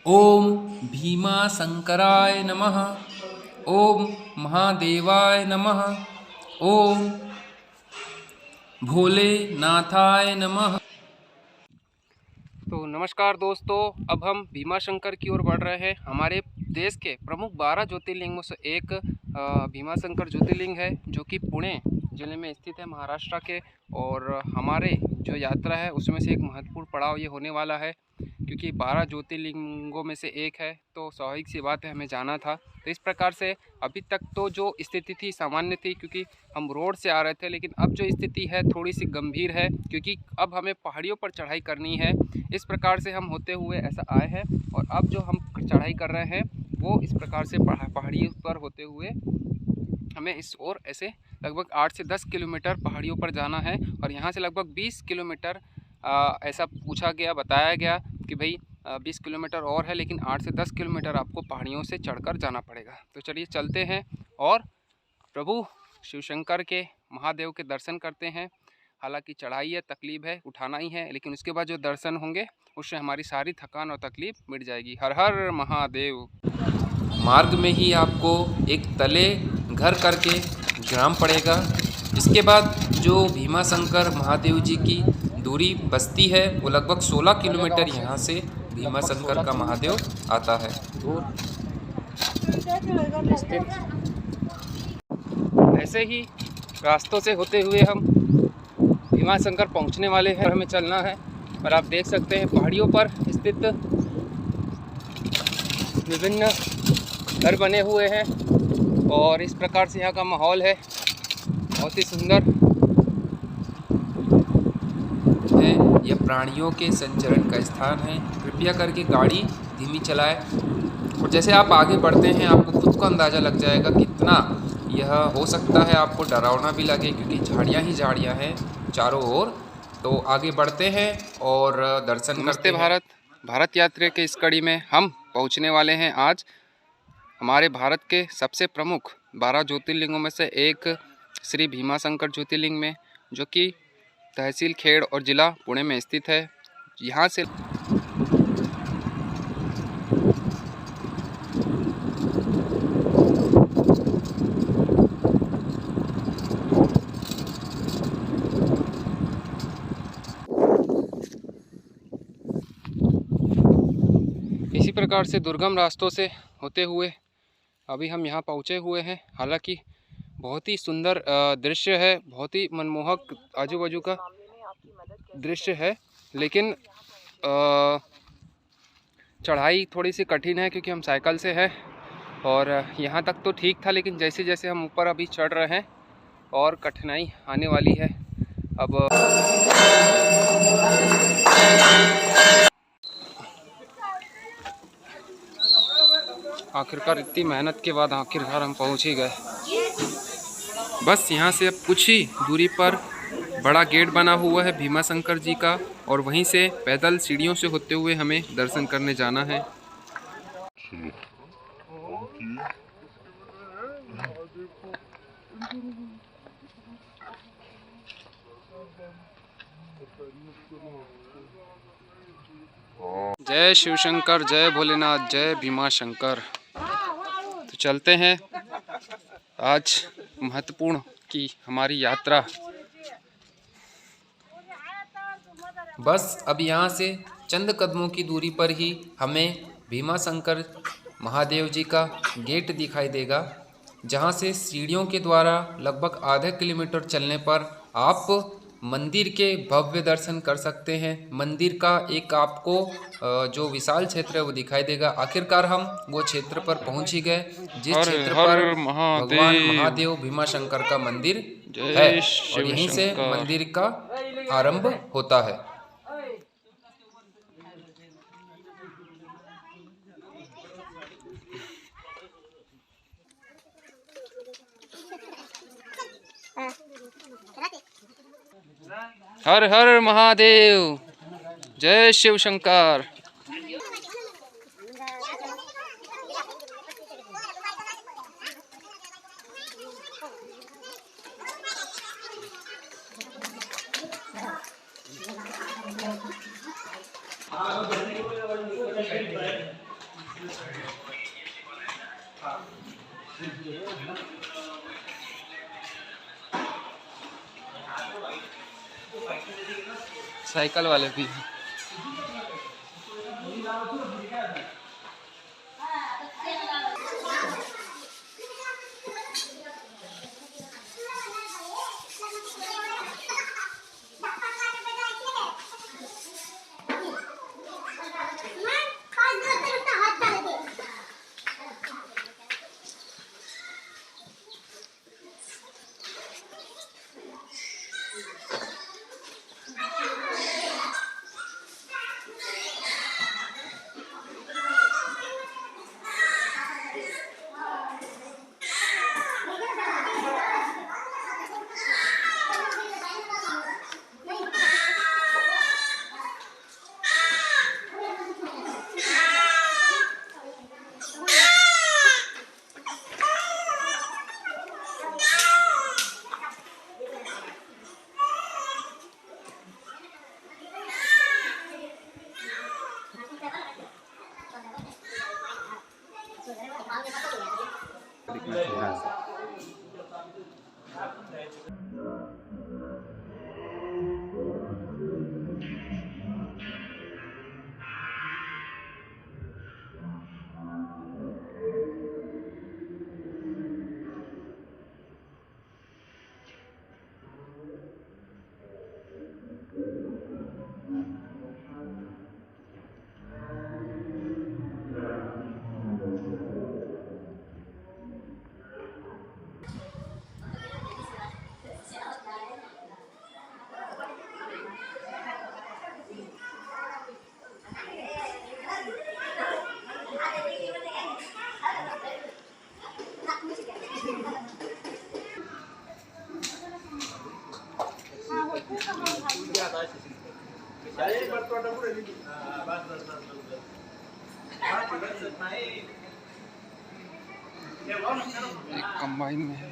ओम भीमा शंकराय नमः। ओम महादेवाय नमः। ओम भोलेनाथाय नमः। तो नमस्कार दोस्तों, अब हम भीमा शंकर की ओर बढ़ रहे हैं। हमारे देश के प्रमुख 12 ज्योतिर्लिंगों से एक भीमा शंकर ज्योतिर्लिंग है, जो कि पुणे जिले में स्थित है, महाराष्ट्र के। और हमारे जो यात्रा है उसमें से एक महत्वपूर्ण पड़ाव ये होने वाला है, क्योंकि 12 ज्योतिर्लिंगों में से एक है, तो स्वाभाविक सी बात है हमें जाना था। तो इस प्रकार से अभी तक तो जो स्थिति थी सामान्य थी, क्योंकि हम रोड से आ रहे थे, लेकिन अब जो स्थिति है थोड़ी सी गंभीर है, क्योंकि अब हमें पहाड़ियों पर चढ़ाई करनी है। इस प्रकार से हम होते हुए ऐसा आए हैं, और अब जो हम चढ़ाई कर रहे हैं वो इस प्रकार से पहाड़ियों पर होते हुए हमें इस ओर ऐसे लगभग 8 से 10 किलोमीटर पहाड़ियों पर जाना है। और यहाँ से लगभग 20 किलोमीटर ऐसा पूछा गया, बताया गया कि भाई 20 किलोमीटर और है, लेकिन 8 से 10 किलोमीटर आपको पहाड़ियों से चढ़कर जाना पड़ेगा। तो चलिए चलते हैं और प्रभु शिवशंकर के, महादेव के दर्शन करते हैं। हालांकि चढ़ाई है, तकलीफ है, उठाना ही है, लेकिन उसके बाद जो दर्शन होंगे उससे हमारी सारी थकान और तकलीफ मिट जाएगी। हर हर महादेव। मार्ग में ही आपको एक तले घर करके ग्राम पड़ेगा। इसके बाद जो भीमा शंकर महादेव जी की दूरी बस्ती है वो लगभग 16 किलोमीटर यहाँ से भीमा शंकर का महादेव आता है। दूर स्थित ऐसे ही रास्तों से होते हुए हम भीमा शंकर पहुँचने वाले हैं, और हमें चलना है। और आप देख सकते हैं पहाड़ियों पर स्थित विभिन्न घर बने हुए हैं, और इस प्रकार से यहाँ का माहौल है बहुत ही सुंदर है। यह प्राणियों के संचरण का स्थान है। कृपया करके गाड़ी धीमी चलाएं। और जैसे आप आगे बढ़ते हैं आपको खुद को अंदाज़ा लग जाएगा कितना यह हो सकता है आपको डरावना भी लगे, क्योंकि झाड़ियाँ ही झाड़ियाँ हैं चारों ओर। तो आगे बढ़ते हैं और दर्शन करते नमस्ते हैं। भारत यात्रा के इस कड़ी में हम पहुंचने वाले हैं आज हमारे भारत के सबसे प्रमुख 12 ज्योतिर्लिंगों में से एक श्री भीमा शंकर ज्योतिर्लिंग में, जो कि तहसील खेड़ और ज़िला पुणे में स्थित है। यहाँ से इसी प्रकार से दुर्गम रास्तों से होते हुए अभी हम यहाँ पहुँचे हुए हैं। हालांकि बहुत ही सुंदर दृश्य है, बहुत ही मनमोहक आजू बाजू का दृश्य है, लेकिन चढ़ाई थोड़ी सी कठिन है, क्योंकि हम साइकिल से हैं। और यहाँ तक तो ठीक था, लेकिन जैसे जैसे हम ऊपर अभी चढ़ रहे हैं और कठिनाई आने वाली है। अब आखिरकार इतनी मेहनत के बाद आखिरकार हम पहुँच ही गए। बस यहाँ से अब कुछ ही दूरी पर बड़ा गेट बना हुआ है भीमा शंकर जी का, और वहीं से पैदल सीढ़ियों से होते हुए हमें दर्शन करने जाना है। जय शिव शंकर, जय भोलेनाथ, जय भीमा शंकर। तो चलते हैं आज महत्वपूर्ण की हमारी यात्रा। बस अब यहाँ से चंद कदमों की दूरी पर ही हमें भीमा शंकर महादेव जी का गेट दिखाई देगा, जहाँ से सीढ़ियों के द्वारा लगभग आधा किलोमीटर चलने पर आप मंदिर के भव्य दर्शन कर सकते हैं। मंदिर का एक आपको जो विशाल क्षेत्र है वो दिखाई देगा। आखिरकार हम वो क्षेत्र पर पहुंच ही गए, जिस हर क्षेत्र हर पर भगवान महादेव, महादेव भीमा शंकर का मंदिर है, जय और शिव यहीं से शंकर। मंदिर का आरंभ होता है। हर हर महादेव, जय शिव शंकर। साइकिल वाले भी एक कंबाइन में है।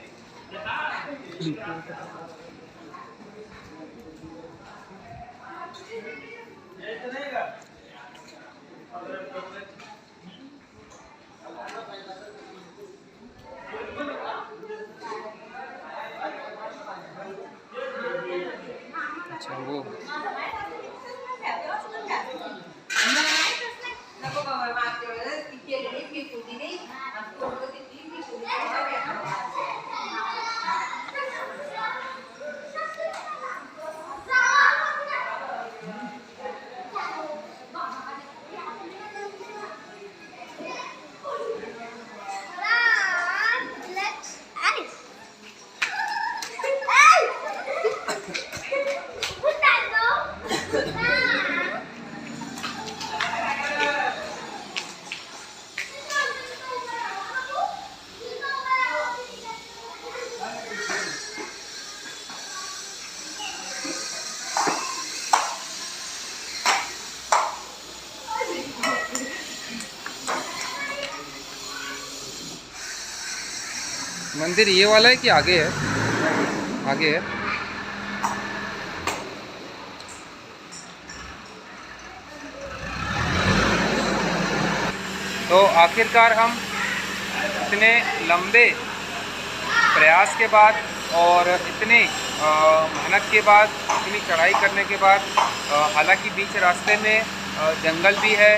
अच्छा वो मंदिर ये वाला है कि आगे है? आगे है। तो आखिरकार हम इतने लंबे प्रयास के बाद और इतने मेहनत के बाद, इतनी चढ़ाई करने के बाद, हालांकि बीच रास्ते में जंगल भी है,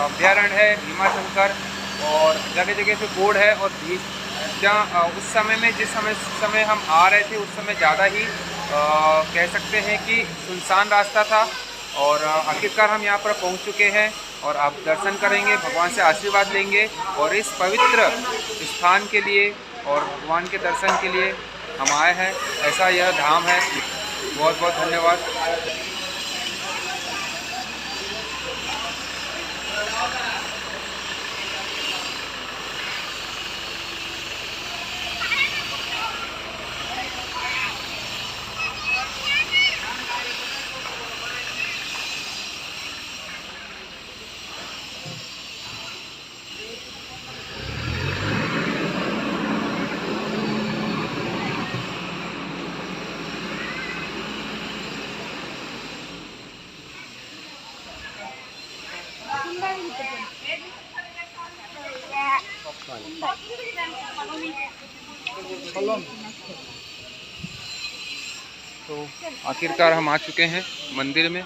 अभ्यारण्य है भीमा शंकर, और जगह जगह पे बोर्ड है, और जहाँ उस समय में जिस समय हम आ रहे थे उस समय ज़्यादा ही कह सकते हैं कि सुनसान रास्ता था। और आखिरकार हम यहाँ पर पहुँच चुके हैं और आप दर्शन करेंगे, भगवान से आशीर्वाद लेंगे, और इस पवित्र स्थान के लिए और भगवान के दर्शन के लिए हम आए हैं। ऐसा यह धाम है। बहुत बहुत धन्यवाद। तो आखिरकार हम आ चुके हैं मंदिर में।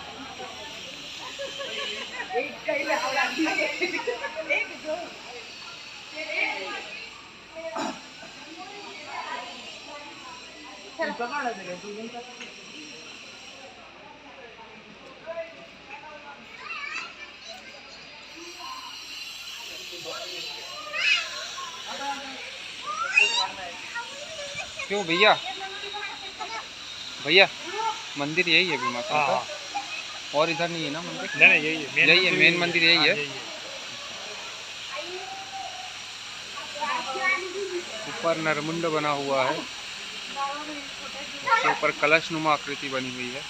क्यों भैया, भैया मंदिर यही है भीमा शंकर, और इधर नहीं है ना मंदिर? नहीं यही है मेन मंदिर यही है। ऊपर नरमुंड बना हुआ है, उसके ऊपर कलश नुमा आकृति बनी हुई है।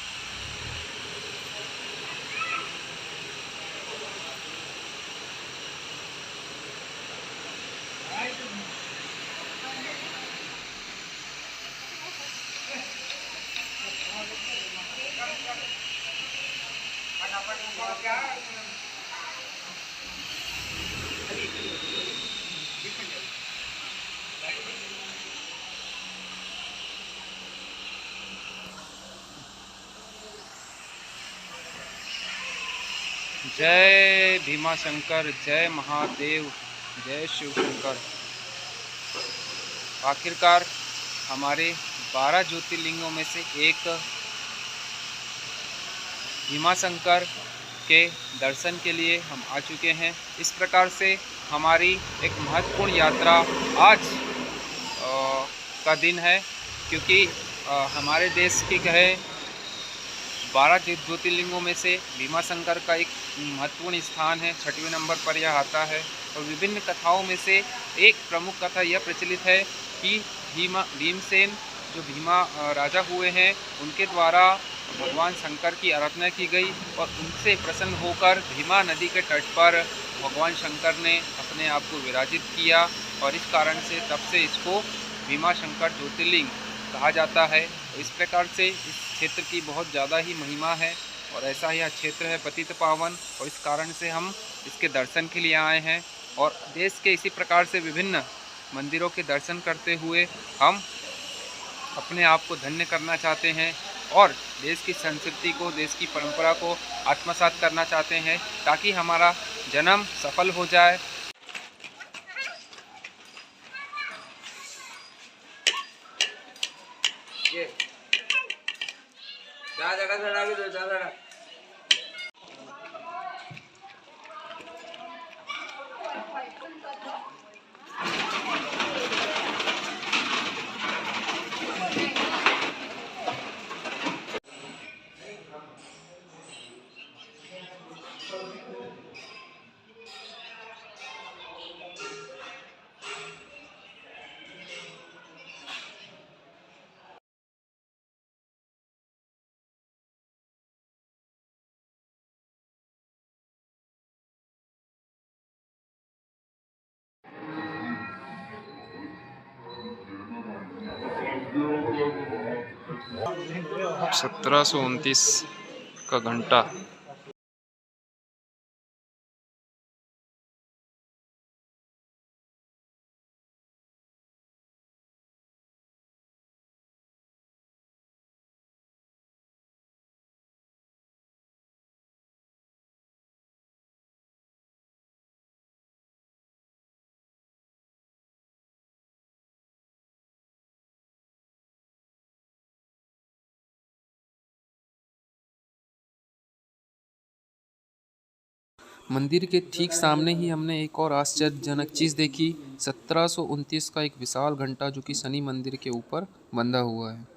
जय भीमा शंकर, जय महादेव, जय शिव शंकर। आखिरकार हमारे 12 ज्योतिर्लिंगों में से एक भीमा शंकर के दर्शन के लिए हम आ चुके हैं। इस प्रकार से हमारी एक महत्वपूर्ण यात्रा आज का दिन है, क्योंकि हमारे देश के कहे 12 ज्योतिर्लिंगों में से भीमा शंकर का एक महत्वपूर्ण स्थान है, 6वें नंबर पर यह आता है। और विभिन्न कथाओं में से एक प्रमुख कथा यह प्रचलित है कि भीमसेन जो भीमा राजा हुए हैं, उनके द्वारा भगवान शंकर की आराधना की गई और उनसे प्रसन्न होकर भीमा नदी के तट पर भगवान शंकर ने अपने आप को विराजित किया, और इस कारण से तब से इसको भीमा शंकर ज्योतिर्लिंग कहा जाता है। तो इस प्रकार से इस क्षेत्र की बहुत ज़्यादा ही महिमा है, और ऐसा ही यह क्षेत्र है पतित पावन, और इस कारण से हम इसके दर्शन के लिए आए हैं। और देश के इसी प्रकार से विभिन्न मंदिरों के दर्शन करते हुए हम अपने आप को धन्य करना चाहते हैं, और देश की संस्कृति को, देश की परंपरा को आत्मसात करना चाहते हैं, ताकि हमारा जन्म सफल हो जाए। हाँ 1729 का घंटा। मंदिर के ठीक सामने ही हमने एक और आश्चर्यजनक चीज़ देखी। 1729 का एक विशाल घंटा जो कि शनि मंदिर के ऊपर बंधा हुआ है।